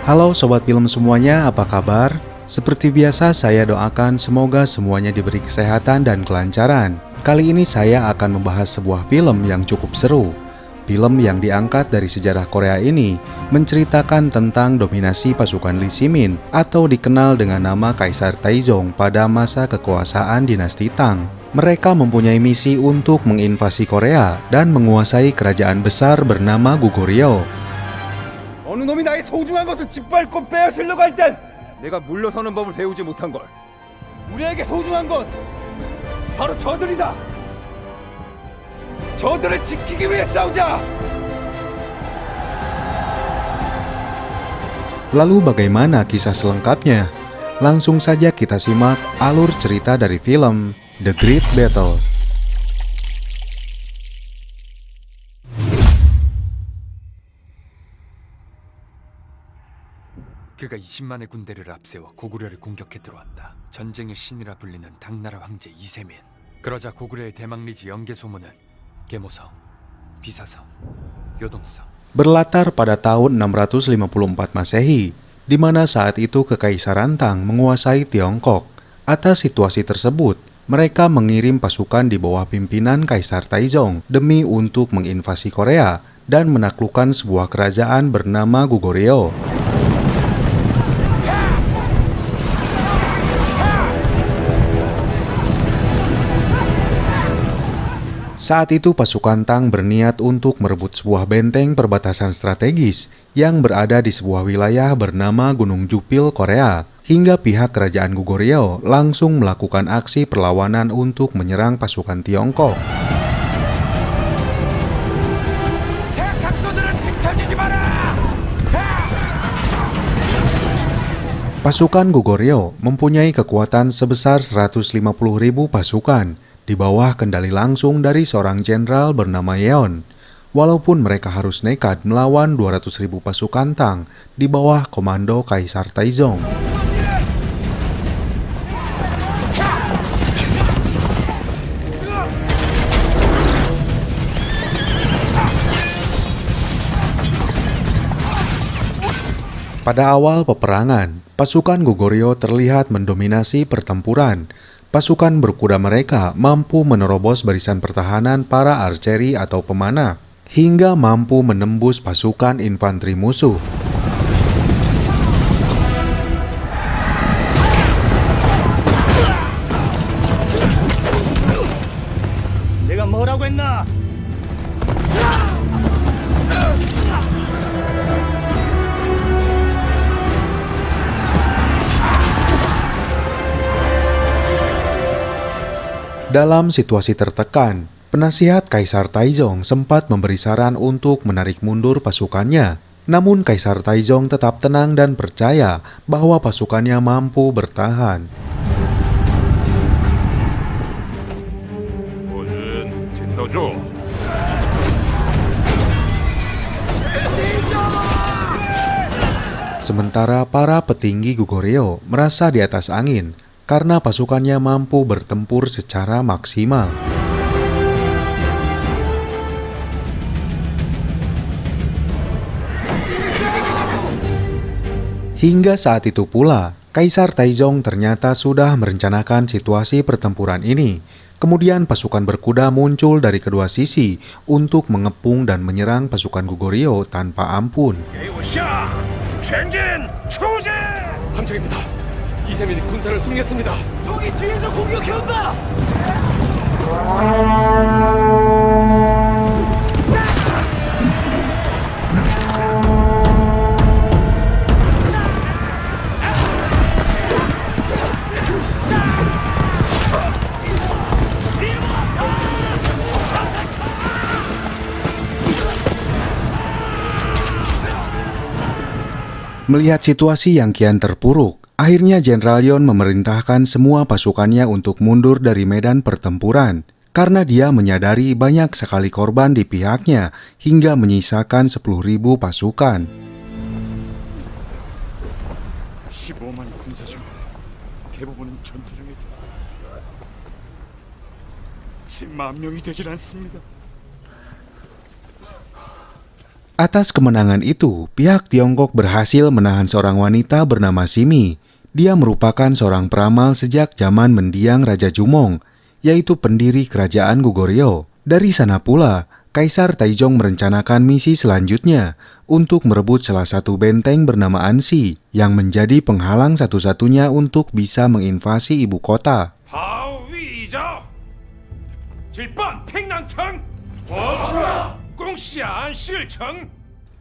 Halo Sobat Film semuanya, apa kabar? Seperti biasa saya doakan semoga semuanya diberi kesehatan dan kelancaran. Kali ini saya akan membahas sebuah film yang cukup seru. Film yang diangkat dari sejarah Korea ini menceritakan tentang dominasi pasukan Lee Simin atau dikenal dengan nama Kaisar Taizong pada masa kekuasaan dinasti Tang. Mereka mempunyai misi untuk menginvasi Korea dan menguasai kerajaan besar bernama Goguryeo. 어느 놈이 나의 소중한 것을 짓밟고 빼앗으려고 할 땐 내가 물러서는 법을 배우지 못한 걸. 우리에게 소중한 건 바로 저들이다. 저들을 지키기 위해 싸우자. Lalu bagaimana kisah selengkapnya? Langsung saja kita simak alur cerita dari film The Great Battle. 그가 20만의 군대를 앞세워 고구려를 공격해 들어왔다. 전쟁의 신이라 불리는 당나라 황제 이세민. 그러자 고구려의 대망리지 연개 소문은 계모성, 비사성, 요동성. Berlatar pada tahun 654 Masehi, di mana saat itu Kekaisaran Tang menguasai Tiongkok. Atas situasi tersebut, mereka mengirim pasukan di bawah pimpinan Kaisar Taizong demi untuk menginvasi Korea dan menaklukkan sebuah kerajaan bernama Goguryeo. Saat itu pasukan Tang berniat untuk merebut sebuah benteng perbatasan strategis yang berada di sebuah wilayah bernama Gunung Jupil, Korea, hingga pihak kerajaan Goguryeo langsung melakukan aksi perlawanan untuk menyerang pasukan Tiongkok. Pasukan Goguryeo mempunyai kekuatan sebesar 150.000 pasukan di bawah kendali langsung dari seorang jenderal bernama Yeon. Walaupun mereka harus nekat melawan 200.000 pasukan Tang di bawah komando Kaisar Taizong. Pada awal peperangan, pasukan Goguryeo terlihat mendominasi pertempuran. Pasukan berkuda mereka mampu menerobos barisan pertahanan para archeri atau pemanah, hingga mampu menembus pasukan infanteri musuh. 내가 뭐라고 했나? Dalam situasi tertekan, penasihat Kaisar Taizong sempat memberi saran untuk menarik mundur pasukannya. Namun Kaisar Taizong tetap tenang dan percaya bahwa pasukannya mampu bertahan. Sementara para petinggi Goguryeo merasa di atas angin karena pasukannya mampu bertempur secara maksimal. Hingga saat itu pula, Kaisar Taizong ternyata sudah merencanakan situasi pertempuran ini. Kemudian pasukan berkuda muncul dari kedua sisi untuk mengepung dan menyerang pasukan Goguryeo tanpa ampun. 함정입니다. 이세민이 군사를 숨겼습니다. 저기 뒤에서 공격해온다. Melihat situasi yang kian terpuruk, akhirnya Jenderal Yeon memerintahkan semua pasukannya untuk mundur dari medan pertempuran. Karena dia menyadari banyak sekali korban di pihaknya hingga menyisakan 10.000 pasukan. 15만 군사 중 대부분은 전투 중에 죽었다. 제 10,000명이 되질 않습니다. Atas kemenangan itu, pihak Tiongkok berhasil menahan seorang wanita bernama Simi. Dia merupakan seorang peramal sejak zaman mendiang Raja Jumong, yaitu pendiri kerajaan Goguryeo. Dari sana pula, Kaisar Taizong merencanakan misi selanjutnya untuk merebut salah satu benteng bernama Ansi yang menjadi penghalang satu-satunya untuk bisa menginvasi ibu kota.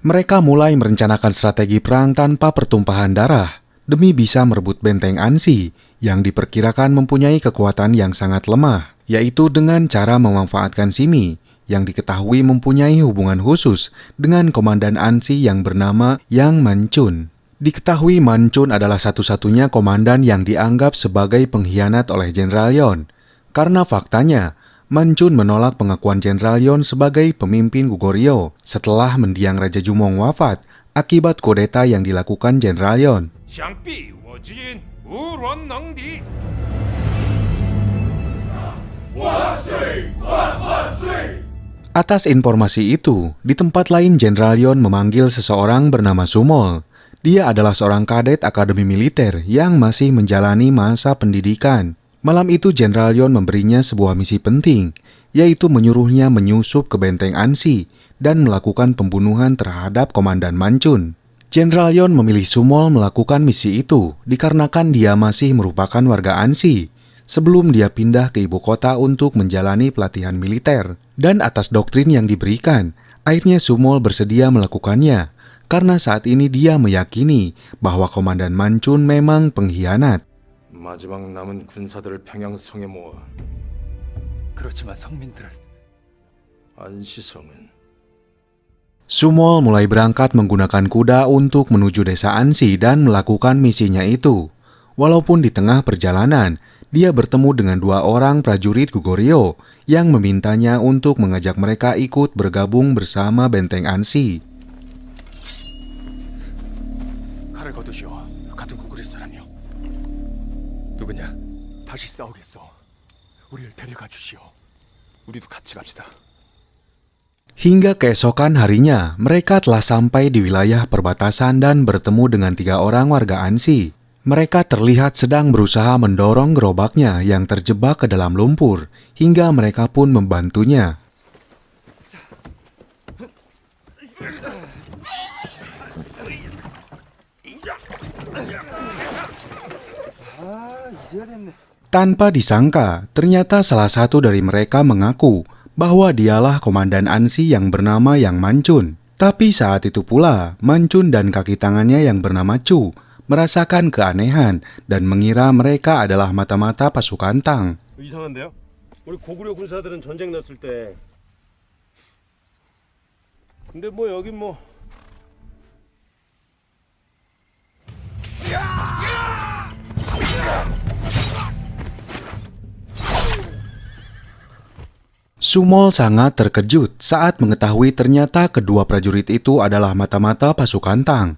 Mereka mulai merencanakan strategi perang tanpa pertumpahan darah demi bisa merebut benteng Ansi yang diperkirakan mempunyai kekuatan yang sangat lemah, yaitu dengan cara memanfaatkan Simi yang diketahui mempunyai hubungan khusus dengan komandan Ansi yang bernama Yang Manchun. Diketahui Manchun adalah satu-satunya komandan yang dianggap sebagai pengkhianat oleh Jenderal Yon. Karena faktanya, Manchun menolak pengakuan Jenderal Yon sebagai pemimpin Goguryeo setelah mendiang Raja Jumong wafat akibat kudeta yang dilakukan Jenderal Yon. Atas informasi itu, di tempat lain Jenderal Yon memanggil seseorang bernama Sumol. Dia adalah seorang kadet akademi militer yang masih menjalani masa pendidikan. Malam itu Jenderal Yon memberinya sebuah misi penting, yaitu menyuruhnya menyusup ke benteng Ansi dan melakukan pembunuhan terhadap Komandan Manchun. Jenderal Yon memilih Sumol melakukan misi itu dikarenakan dia masih merupakan warga Ansi sebelum dia pindah ke ibu kota untuk menjalani pelatihan militer. Dan atas doktrin yang diberikan, akhirnya Sumol bersedia melakukannya karena saat ini dia meyakini bahwa Komandan Manchun memang pengkhianat. 마지막 남은 군사들을 평양성에 모아 그렇지만 성민들은 안시성은 Sumol mulai berangkat menggunakan kuda untuk menuju desa Ansi dan melakukan misinya itu. Walaupun di tengah perjalanan, dia bertemu dengan dua orang prajurit Goguryeo yang memintanya untuk mengajak mereka ikut bergabung bersama benteng Ansi. 칼을 거두시오. 같은 고구려 사람이요. 누구냐? 다시 싸우겠소. 우리를 데려가 주시오. 우리도 같이 갑시다. Hingga keesokan harinya, mereka telah sampai di wilayah perbatasan dan bertemu dengan 3 orang warga Ansi. Mereka terlihat sedang berusaha mendorong gerobaknya yang terjebak ke dalam lumpur, hingga mereka pun membantunya. Tanpa disangka, ternyata salah satu dari mereka mengaku bahwa dialah komandan Ansi yang bernama Yang Manchun. Tapi saat itu pula, Manchun dan kaki tangannya yang bernama Chu merasakan keanehan dan mengira mereka adalah mata-mata pasukan Tang. 이상한데요? 우리 고구려 군사들은 전쟁 났을 때 근데 뭐 여긴 뭐 Sumol sangat terkejut saat mengetahui ternyata kedua prajurit itu adalah mata-mata pasukan Tang.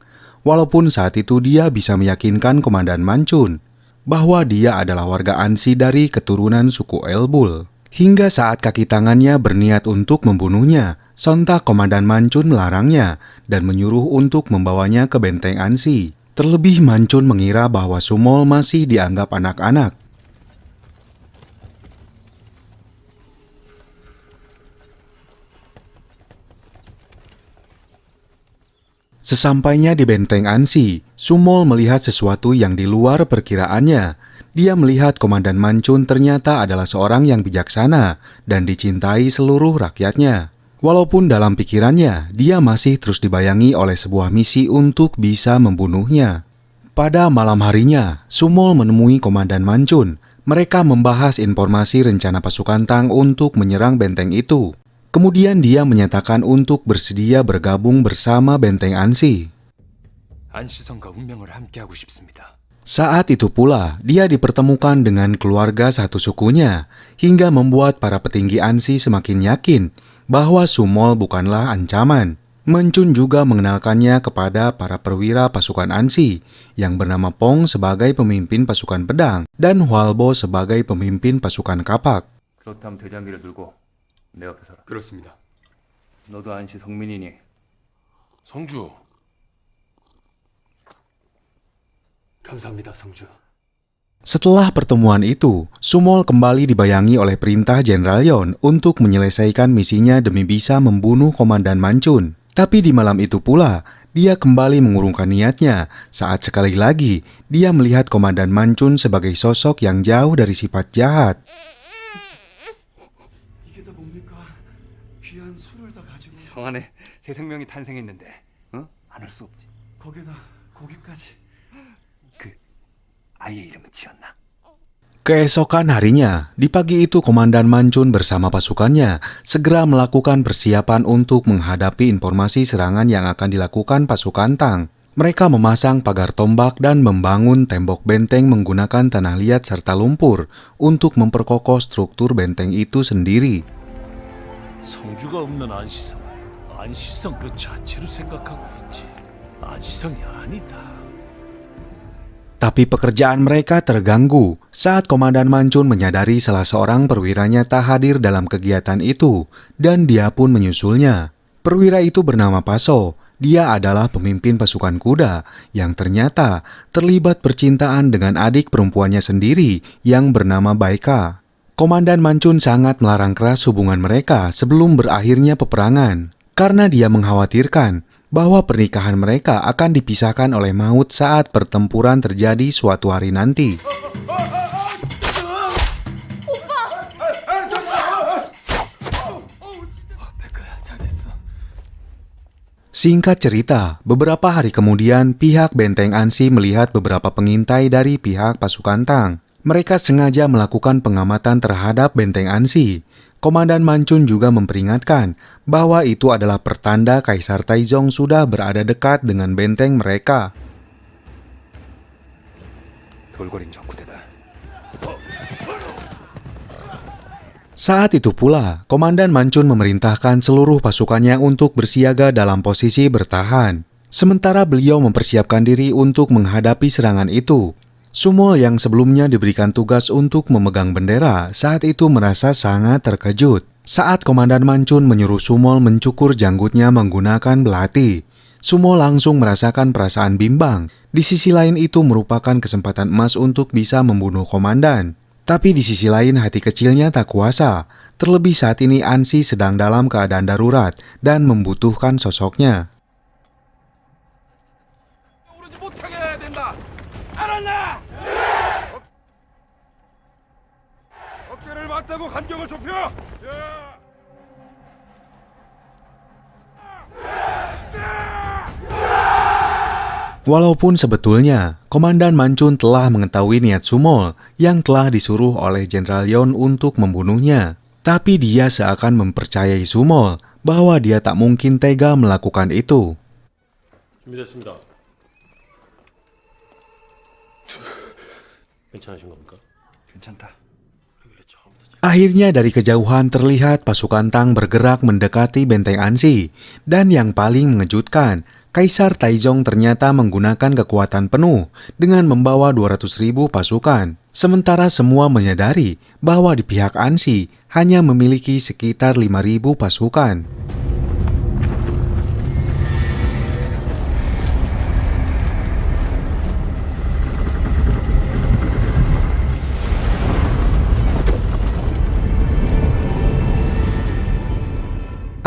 Walaupun saat itu dia bisa meyakinkan Komandan Manchun bahwa dia adalah warga Ansi dari keturunan suku Elbul. Hingga saat kaki tangannya berniat untuk membunuhnya, sontak Komandan Manchun melarangnya dan menyuruh untuk membawanya ke benteng Ansi. Terlebih Manchun mengira bahwa Sumol masih dianggap anak-anak. Sesampainya di benteng Ansi, Sumol melihat sesuatu yang di luar perkiraannya. Dia melihat Komandan Manchun ternyata adalah seorang yang bijaksana dan dicintai seluruh rakyatnya. Walaupun dalam pikirannya, dia masih terus dibayangi oleh sebuah misi untuk bisa membunuhnya. Pada malam harinya, Sumol menemui Komandan Manchun. Mereka membahas informasi rencana pasukan Tang untuk menyerang benteng itu. Kemudian dia menyatakan untuk bersedia bergabung bersama benteng Ansi. 안시성과 운명을 함께하고 싶습니다. Saat itu pula, dia dipertemukan dengan keluarga satu sukunya, hingga membuat para petinggi Ansi semakin yakin bahwa Sumol bukanlah ancaman. Manchun juga mengenalkannya kepada para perwira pasukan Ansi, yang bernama Pong sebagai pemimpin pasukan pedang, dan Hwalbo sebagai pemimpin pasukan kapak. 그렇다면 대장기를 들고 내 앞에 서라. 그렇습니다. 너도 안시 성민이니 성주, 감사합니다, 성주. Setelah pertemuan itu, Sumol kembali dibayangi oleh perintah Jenderal Yon untuk menyelesaikan misinya demi bisa membunuh Komandan Mancun. Tapi di malam itu pula, dia kembali mengurungkan niatnya saat sekali lagi dia melihat Komandan Mancun sebagai sosok yang jauh dari sifat jahat. 성 안에 새 생명이 탄생했는데, 안 할 수 없지. 거기다 고기까지. 그 아이의 이름은 지었나? Keesokan harinya, di pagi itu Komandan Mancun bersama pasukannya segera melakukan persiapan untuk menghadapi informasi serangan yang akan dilakukan pasukan Tang. Mereka memasang pagar tombak dan membangun tembok benteng menggunakan tanah liat serta lumpur untuk memperkokoh struktur benteng itu sendiri. 성주가 없는 안시성 그 자체로 생각하고 있지. 안시성이 아니다. Tapi pekerjaan mereka terganggu saat Komandan Mancun menyadari salah seorang perwiranya tak hadir dalam kegiatan itu dan dia pun menyusulnya. Perwira itu bernama Paso. Dia adalah pemimpin pasukan kuda yang ternyata terlibat percintaan dengan adik perempuannya sendiri yang bernama Baika. Komandan Mancun sangat melarang keras hubungan mereka sebelum berakhirnya peperangan karena dia mengkhawatirkan bahwa pernikahan mereka akan dipisahkan oleh maut saat pertempuran terjadi suatu hari nanti. Singkat cerita, beberapa hari kemudian pihak Benteng Ansi melihat beberapa pengintai dari pihak pasukan Tang. Mereka sengaja melakukan pengamatan terhadap Benteng Ansi. Komandan Mancun juga memperingatkan bahwa itu adalah pertanda Kaisar Taizong sudah berada dekat dengan benteng mereka. 돌고린 적구대다. Saat itu pula, Komandan Mancun memerintahkan seluruh pasukannya untuk bersiaga dalam posisi bertahan. Sementara beliau mempersiapkan diri untuk menghadapi serangan itu. Sumol yang sebelumnya diberikan tugas untuk memegang bendera saat itu merasa sangat terkejut saat Komandan Mancun menyuruh Sumol mencukur janggutnya menggunakan belati. Sumol langsung merasakan perasaan bimbang. Di sisi lain itu merupakan kesempatan emas untuk bisa membunuh komandan. Tapi di sisi lain hati kecilnya tak kuasa. Terlebih saat ini Ansi sedang dalam keadaan darurat dan membutuhkan sosoknya. 어깨를 맞다고 간격을 좁혀! Walaupun sebetulnya Komandan Mancun telah mengetahui niat Sumol yang telah disuruh oleh Jenderal Yon untuk membunuhnya, tapi dia seakan mempercayai Sumol bahwa dia tak mungkin tega melakukan itu. 준비됐습니다. 괜찮으신 겁니까? 괜찮다. Akhirnya dari kejauhan terlihat pasukan Tang bergerak mendekati benteng Ansi, dan yang paling mengejutkan, Kaisar Taizong ternyata menggunakan kekuatan penuh dengan membawa 200.000 pasukan. Sementara semua menyadari bahwa di pihak Ansi hanya memiliki sekitar 5.000 pasukan.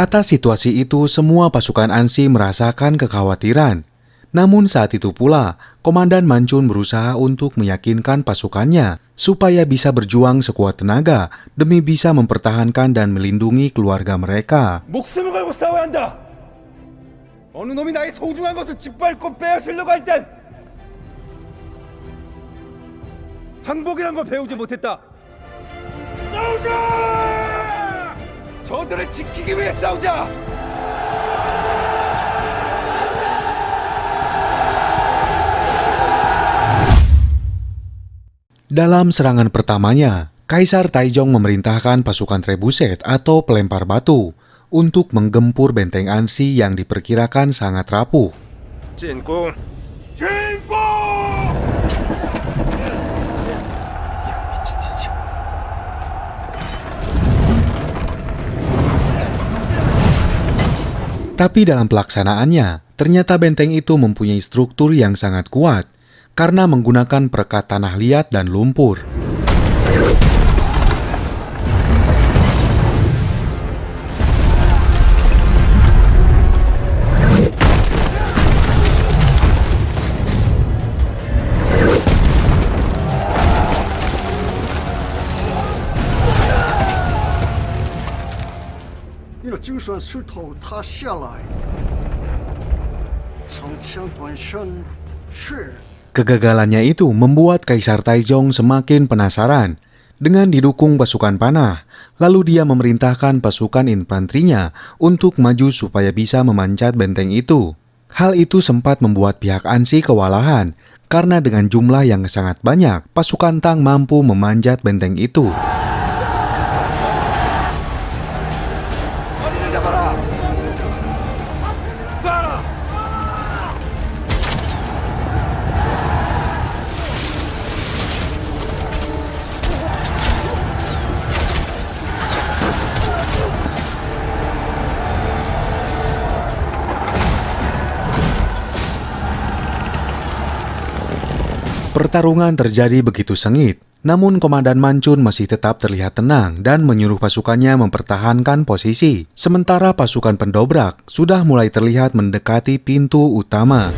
Atas situasi itu, semua pasukan Ansi merasakan kekhawatiran. Namun saat itu pula, Komandan Mancun berusaha untuk meyakinkan pasukannya supaya bisa berjuang sekuat tenaga demi bisa mempertahankan dan melindungi keluarga mereka. 목숨을 걸고 싸워야 한다! 어느 놈이 나의 소중한 것을 짓밟고 빼앗으려고 할 땐 항복이란 걸 배우지 못했다! 싸우자! 저들을 지키기 위해 싸우자! Dalam serangan pertamanya, Kaisar Taizong memerintahkan pasukan trebuset atau pelempar batu untuk menggempur benteng Ansi yang diperkirakan sangat rapuh. 진공! 진공! Tapi dalam pelaksanaannya, Ternyata benteng itu mempunyai struktur yang sangat kuat karena menggunakan perekat tanah liat dan lumpur. Kegagalannya itu membuat Kaisar Taizong semakin penasaran. Dengan didukung pasukan panah, lalu dia memerintahkan pasukan infanterinya untuk maju supaya bisa memanjat benteng itu. Hal itu sempat membuat pihak Ansi kewalahan, karena dengan jumlah yang sangat banyak, pasukan Tang mampu memanjat benteng itu. Pertarungan terjadi begitu sengit, namun Komandan Mancun masih tetap terlihat tenang dan menyuruh pasukannya mempertahankan posisi. Sementara pasukan pendobrak sudah mulai terlihat mendekati pintu utama.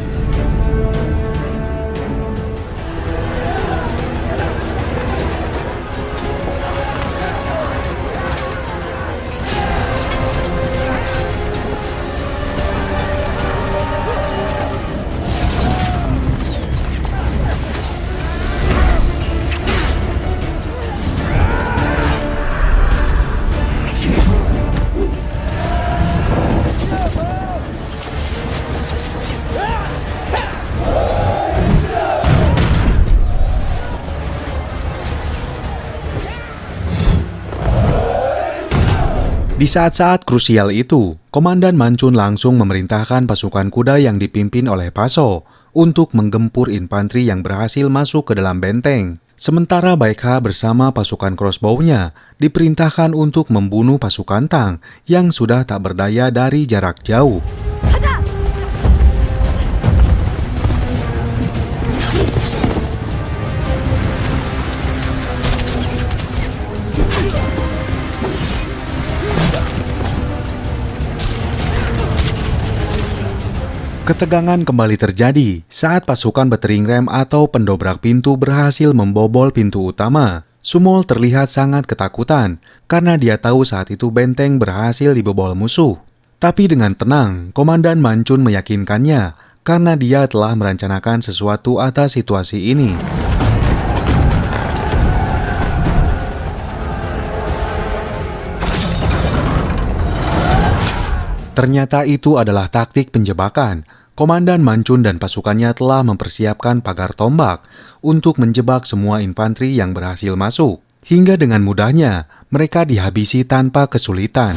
Di saat-saat krusial itu, Komandan Mancun langsung memerintahkan pasukan kuda yang dipimpin oleh Paso untuk menggempur infanteri yang berhasil masuk ke dalam benteng. Sementara Baekha bersama pasukan crossbow-nya diperintahkan untuk membunuh pasukan Tang yang sudah tak berdaya dari jarak jauh. Ketegangan kembali terjadi saat pasukan Battering Ram atau pendobrak pintu berhasil membobol pintu utama. Sumol terlihat sangat ketakutan karena dia tahu saat itu benteng berhasil dibobol musuh. Tapi dengan tenang, Komandan Mancun meyakinkannya karena dia telah merencanakan sesuatu atas situasi ini. Ternyata itu adalah taktik penjebakan. Komandan Mancun dan pasukannya telah mempersiapkan pagar tombak untuk menjebak semua infanteri yang berhasil masuk. Hingga dengan mudahnya, mereka dihabisi tanpa kesulitan.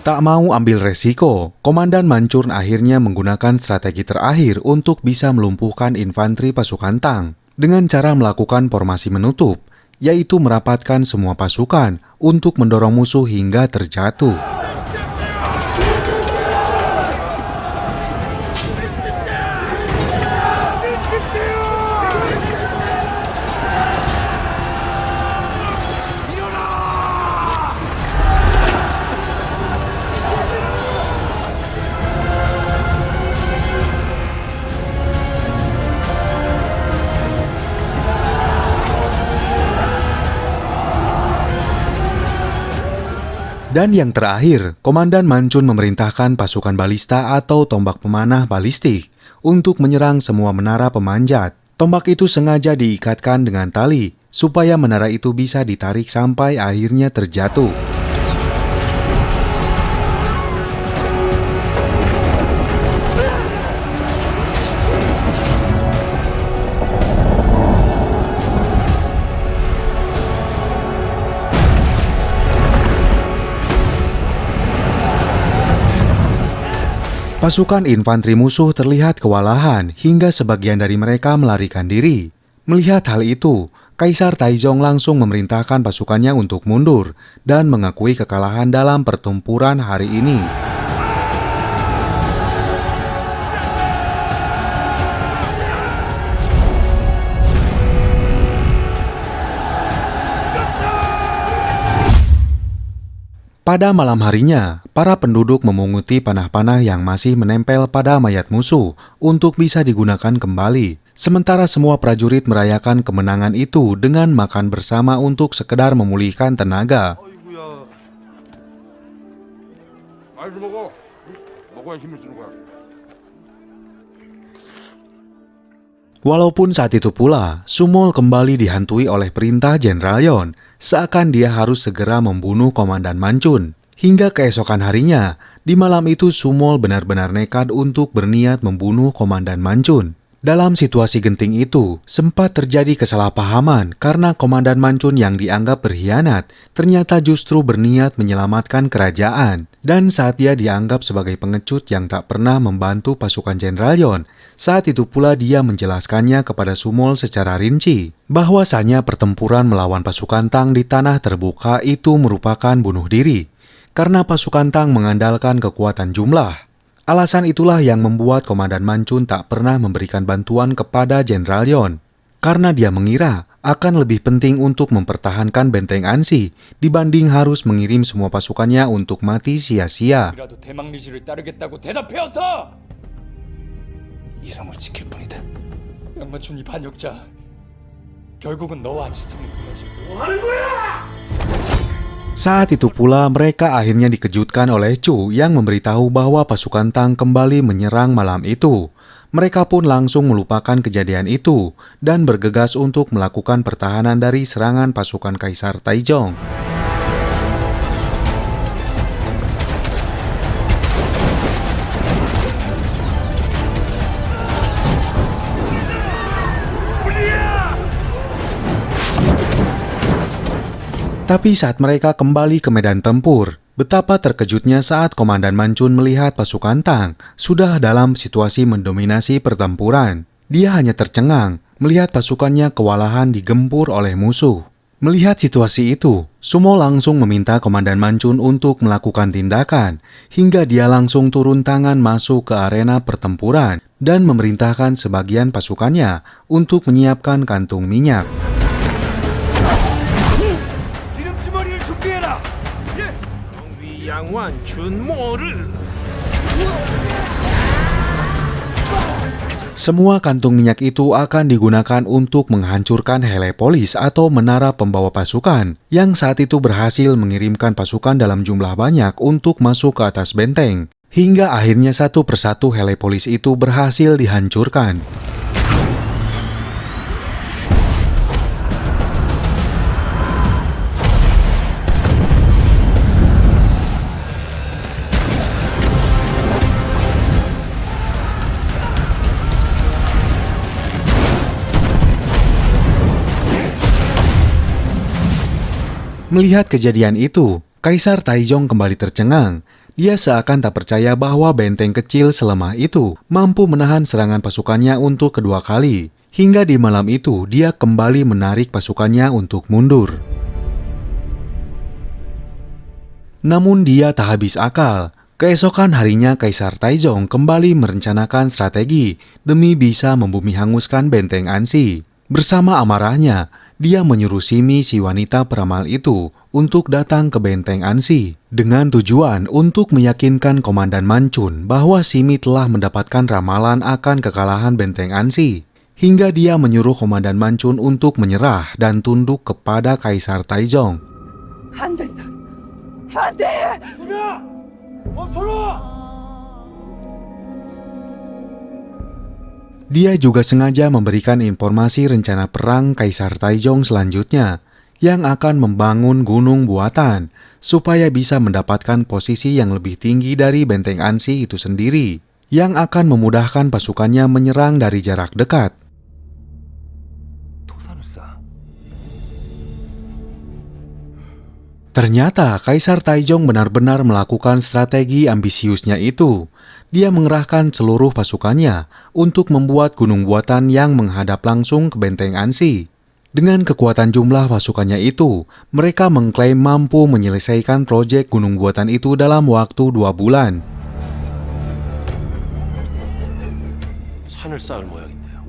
Tak mau ambil resiko, Komandan Mancun akhirnya menggunakan strategi terakhir untuk bisa melumpuhkan infanteri pasukan Tang dengan cara melakukan formasi menutup, yaitu merapatkan semua pasukan untuk mendorong musuh hingga terjatuh. Dan yang terakhir, Komandan Mancun memerintahkan pasukan balista atau tombak pemanah balistik untuk menyerang semua menara pemanjat. Tombak itu sengaja diikatkan dengan tali supaya menara itu bisa ditarik sampai akhirnya terjatuh. Pasukan infanteri musuh terlihat kewalahan hingga sebagian dari mereka melarikan diri. Melihat hal itu, Kaisar Taizong langsung memerintahkan pasukannya untuk mundur dan mengakui kekalahan dalam pertempuran hari ini. Pada malam harinya, para penduduk memunguti panah-panah yang masih menempel pada mayat musuh untuk bisa digunakan kembali. Sementara semua prajurit merayakan kemenangan itu dengan makan bersama untuk sekedar memulihkan tenaga. 아이고야. 아이고 먹어. 먹어야 힘을 주는 거야. Walaupun saat itu pula, Sumol kembali dihantui oleh perintah Jenderal Yon, seakan dia harus segera membunuh Komandan Mancun. Hingga keesokan harinya, di malam itu Sumol benar-benar nekat untuk berniat membunuh Komandan Mancun. Dalam situasi genting itu, sempat terjadi kesalahpahaman karena Komandan Mancun yang dianggap berkhianat ternyata justru berniat menyelamatkan kerajaan. Dan saat dia dianggap sebagai pengecut yang tak pernah membantu pasukan Jenderal Yon, saat itu pula dia menjelaskannya kepada Sumol secara rinci, bahwasanya pertempuran melawan pasukan Tang di tanah terbuka itu merupakan bunuh diri, karena pasukan Tang mengandalkan kekuatan jumlah. Alasan itulah yang membuat Komandan Mancun tak pernah memberikan bantuan kepada Jenderal Yon, karena dia mengira akan lebih penting untuk mempertahankan benteng Ansi dibanding harus mengirim semua pasukannya untuk mati sia-sia. 그라도 대망리지를 따르겠다고 대답해어서! 이성을 지킬 뿐이다. 양만춘이 반역자. 결국은 너와 안시성이 무너질 Saat itu pula mereka akhirnya dikejutkan oleh Chu yang memberitahu bahwa pasukan Tang kembali menyerang malam itu. Mereka pun langsung melupakan kejadian itu dan bergegas untuk melakukan pertahanan dari serangan pasukan Kaisar Taizong. Tapi saat mereka kembali ke medan tempur, betapa terkejutnya saat Komandan Mancun melihat pasukan Tang sudah dalam situasi mendominasi pertempuran. Dia hanya tercengang melihat pasukannya kewalahan digempur oleh musuh. Melihat situasi itu, Sumo langsung meminta Komandan Mancun untuk melakukan tindakan, hingga dia langsung turun tangan masuk ke arena pertempuran dan memerintahkan sebagian pasukannya untuk menyiapkan kantung minyak. Semua kantung minyak itu akan digunakan untuk menghancurkan Helepolis atau menara pembawa pasukan yang saat itu berhasil mengirimkan pasukan dalam jumlah banyak untuk masuk ke atas benteng. Hingga akhirnya satu persatu Helepolis itu berhasil dihancurkan. Melihat kejadian itu, Kaisar Taizong kembali tercengang. Dia seakan tak percaya bahwa benteng kecil selemah itu mampu menahan serangan pasukannya untuk kedua kali. Hingga di malam itu, dia kembali menarik pasukannya untuk mundur. Namun dia tak habis akal. Keesokan harinya Kaisar Taizong kembali merencanakan strategi demi bisa membumi hanguskan benteng Ansi. Bersama amarahnya, dia menyuruh Simi si wanita peramal itu untuk datang ke benteng Ansi dengan tujuan untuk meyakinkan Komandan Mancun bahwa Simi telah mendapatkan ramalan akan kekalahan benteng Ansi. Hingga dia menyuruh Komandan Mancun untuk menyerah dan tunduk kepada Kaisar Taizong. Dia juga sengaja memberikan informasi rencana perang Kaisar Taizong selanjutnya yang akan membangun gunung buatan supaya bisa mendapatkan posisi yang lebih tinggi dari benteng Ansi itu sendiri yang akan memudahkan pasukannya menyerang dari jarak dekat. Ternyata Kaisar Taizong benar-benar melakukan strategi ambisiusnya itu. Dia mengerahkan seluruh pasukannya untuk membuat gunung buatan yang menghadap langsung ke benteng Ansi. Dengan kekuatan jumlah pasukannya itu, mereka mengklaim mampu menyelesaikan proyek gunung buatan itu dalam waktu 2 bulan. 산을 쌓을 모양인데요.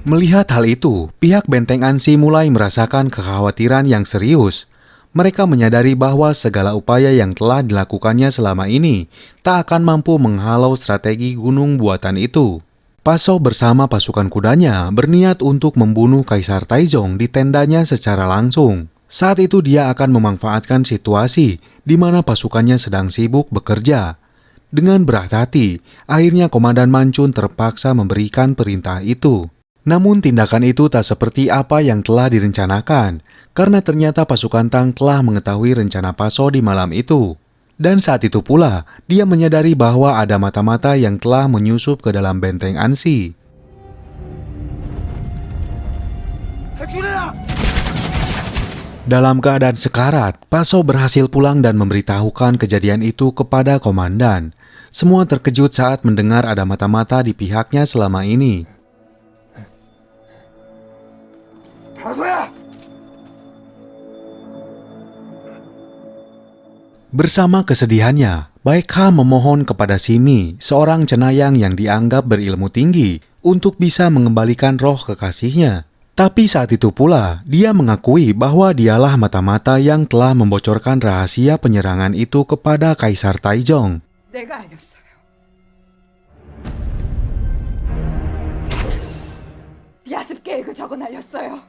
Melihat hal itu, pihak Benteng Ansi mulai merasakan kekhawatiran yang serius. Mereka menyadari bahwa segala upaya yang telah dilakukannya selama ini tak akan mampu menghalau strategi gunung buatan itu. Paso bersama pasukan kudanya berniat untuk membunuh Kaisar Taizong di tendanya secara langsung. Saat itu dia akan memanfaatkan situasi di mana pasukannya sedang sibuk bekerja. Dengan berat hati, akhirnya Komandan Mancun terpaksa memberikan perintah itu. Namun tindakan itu tak seperti apa yang telah direncanakan, karena ternyata pasukan Tang telah mengetahui rencana Paso di malam itu. Dan saat itu pula, dia menyadari bahwa ada mata-mata yang telah menyusup ke dalam benteng Ansi. Dalam keadaan sekarat, Paso berhasil pulang dan memberitahukan kejadian itu kepada komandan. Semua terkejut saat mendengar ada mata-mata di pihaknya selama ini. Bersama kesedihannya, Baekha memohon kepada Simi, seorang cenayang yang dianggap berilmu tinggi, untuk bisa mengembalikan roh kekasihnya. Tapi saat itu pula, dia mengakui bahwa dialah mata-mata yang telah membocorkan rahasia penyerangan itu kepada Kaisar Taizong. 내가 알렸어요. 야습 계획을 적어 날렸어요.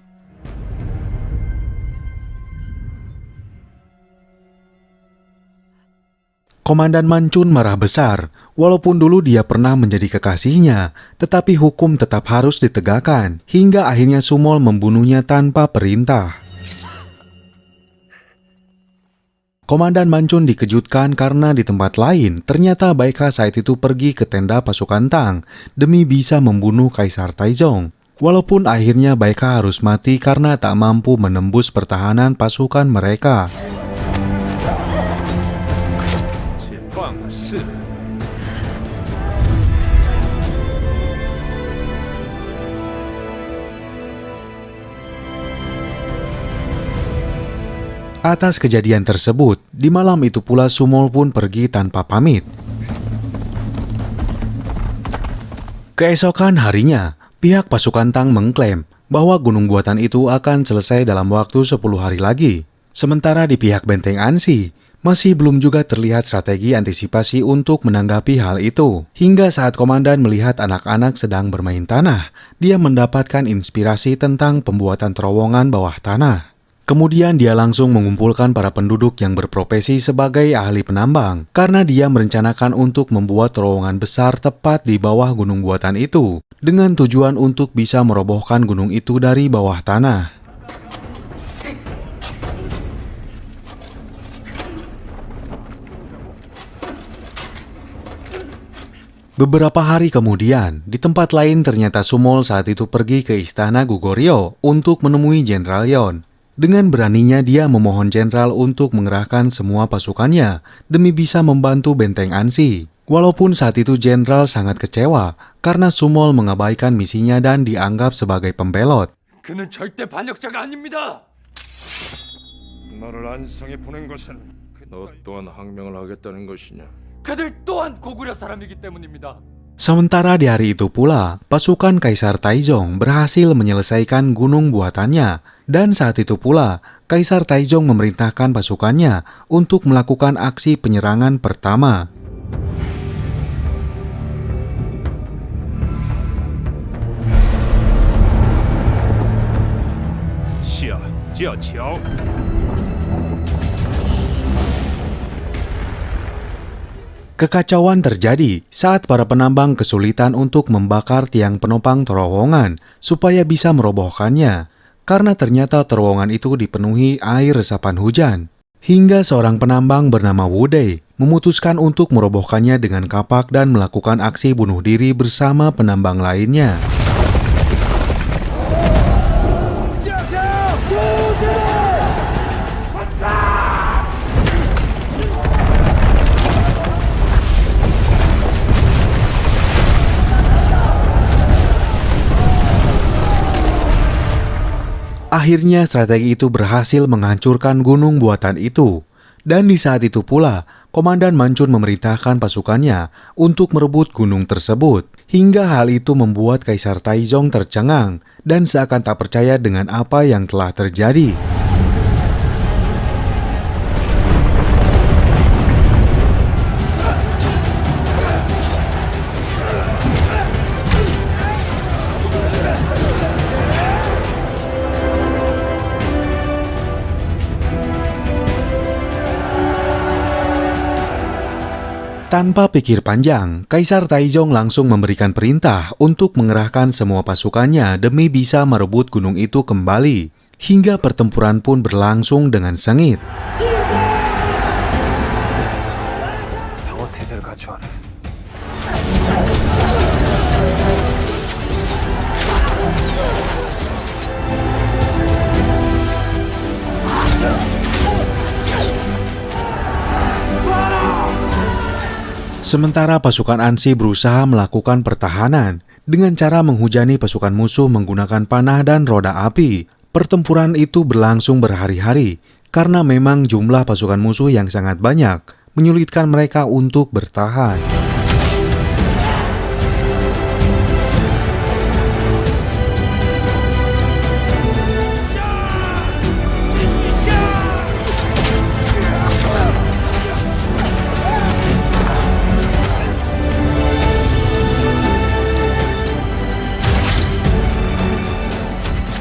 Komandan Mancun marah besar. Walaupun dulu dia pernah menjadi kekasihnya, tetapi hukum tetap harus ditegakkan, hingga akhirnya Sumol membunuhnya tanpa perintah. Komandan Mancun dikejutkan karena di tempat lain, ternyata Baekha saat itu pergi ke tenda pasukan Tang demi bisa membunuh Kaisar Taizong. Walaupun akhirnya Baekha harus mati karena tak mampu menembus pertahanan pasukan mereka. Atas kejadian tersebut, di malam itu pula Sumol pun pergi tanpa pamit. Keesokan harinya, pihak pasukan Tang mengklaim bahwa gunung buatan itu akan selesai dalam waktu 10 hari lagi. Sementara di pihak Benteng Ansi, masih belum juga terlihat strategi antisipasi untuk menanggapi hal itu. Hingga saat komandan melihat anak-anak sedang bermain tanah, dia mendapatkan inspirasi tentang pembuatan terowongan bawah tanah. Kemudian dia langsung mengumpulkan para penduduk yang berprofesi sebagai ahli penambang, karena dia merencanakan untuk membuat terowongan besar tepat di bawah gunung buatan itu, dengan tujuan untuk bisa merobohkan gunung itu dari bawah tanah. Beberapa hari kemudian, di tempat lain ternyata Sumol saat itu pergi ke istana Goguryeo untuk menemui Jenderal Yon. Dengan beraninya dia memohon jenderal untuk mengerahkan semua pasukannya demi bisa membantu Benteng Ansi. Walaupun saat itu jenderal sangat kecewa karena Sumol mengabaikan misinya dan dianggap sebagai pembelot. 그는 절대 반역자가 아닙니다. 나를 안성에 보낸 것은 너 또한 항명을 하겠다는 것이냐? 그들 또한 고구려 사람이기 때문입니다. Sementara di hari itu pula, pasukan Kaisar Taizong berhasil menyelesaikan gunung buatannya, dan saat itu pula, Kaisar Taizong memerintahkan pasukannya untuk melakukan aksi penyerangan pertama. Kekacauan terjadi saat para penambang kesulitan untuk membakar tiang penopang terowongan supaya bisa merobohkannya, karena ternyata terowongan itu dipenuhi air resapan hujan. Hingga seorang penambang bernama Wudei memutuskan untuk merobohkannya dengan kapak dan melakukan aksi bunuh diri bersama penambang lainnya. Akhirnya strategi itu berhasil menghancurkan gunung buatan itu. Dan di saat itu pula, Komandan Mancun memerintahkan pasukannya untuk merebut gunung tersebut. Hingga hal itu membuat Kaisar Taizong tercengang dan seakan tak percaya dengan apa yang telah terjadi. Tanpa pikir panjang, Kaisar Taizong langsung memberikan perintah untuk mengerahkan semua pasukannya demi bisa merebut gunung itu kembali. Hingga pertempuran pun berlangsung dengan sengit. 방어 태세를 갖추어라. Sementara pasukan Ansi berusaha melakukan pertahanan dengan cara menghujani pasukan musuh menggunakan panah dan roda api. Pertempuran itu berlangsung berhari-hari karena memang jumlah pasukan musuh yang sangat banyak menyulitkan mereka untuk bertahan.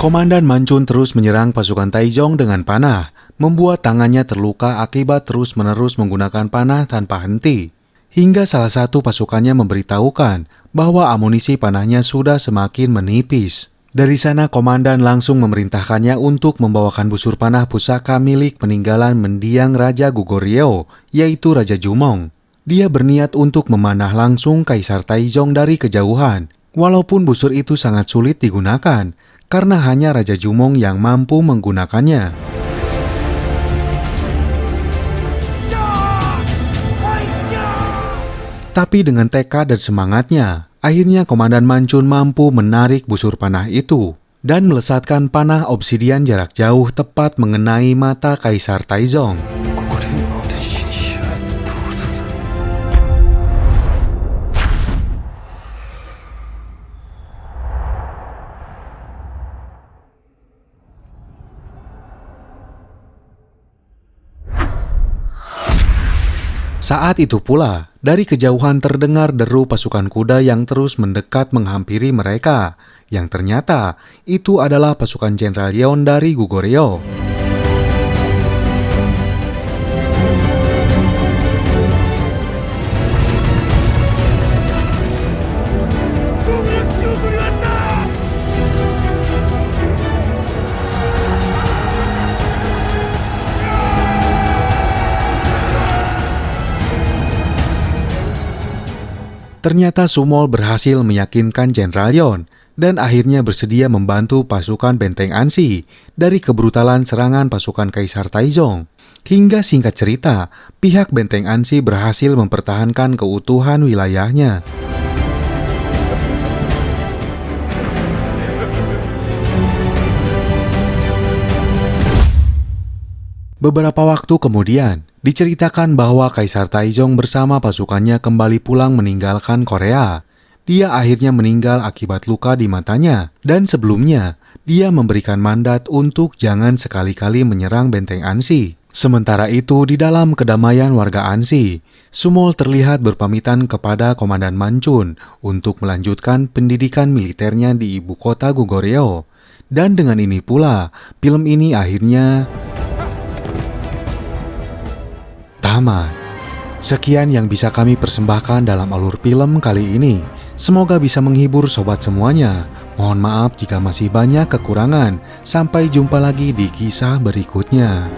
Komandan Mancun terus menyerang pasukan Taizong dengan panah, membuat tangannya terluka akibat terus-menerus menggunakan panah tanpa henti. Hingga salah satu pasukannya memberitahukan bahwa amunisi panahnya sudah semakin menipis. Dari sana komandan langsung memerintahkannya untuk membawakan busur panah pusaka milik peninggalan mendiang Raja Goguryeo, yaitu Raja Jumong. Dia berniat untuk memanah langsung Kaisar Taizong dari kejauhan, walaupun busur itu sangat sulit digunakan, karena hanya Raja Jumong yang mampu menggunakannya. Tapi dengan tekad dan semangatnya, akhirnya Komandan Mancun mampu menarik busur panah itu dan melesatkan panah obsidian jarak jauh tepat mengenai mata Kaisar Taizong. Saat itu pula, dari kejauhan terdengar deru pasukan kuda yang terus mendekat menghampiri mereka, yang ternyata itu adalah pasukan Jenderal Yeon dari Goguryeo. Ternyata Sumol berhasil meyakinkan Jenderal Yeon dan akhirnya bersedia membantu pasukan benteng Ansi dari kebrutalan serangan pasukan Kaisar Taizong. Hingga singkat cerita, pihak benteng Ansi berhasil mempertahankan keutuhan wilayahnya. Beberapa waktu kemudian, diceritakan bahwa Kaisar Taizong bersama pasukannya kembali pulang meninggalkan Korea. Dia akhirnya meninggal akibat luka di matanya, dan sebelumnya, dia memberikan mandat untuk jangan sekali-kali menyerang benteng Ansi. Sementara itu, di dalam kedamaian warga Ansi, Sumol terlihat berpamitan kepada Komandan Mancun untuk melanjutkan pendidikan militernya di ibu kota Goguryeo. Dan dengan ini pula, film ini akhirnya tamat. Sekian yang bisa kami persembahkan dalam alur film kali ini. Semoga bisa menghibur sobat semuanya. Mohon maaf jika masih banyak kekurangan. Sampai jumpa lagi di kisah berikutnya.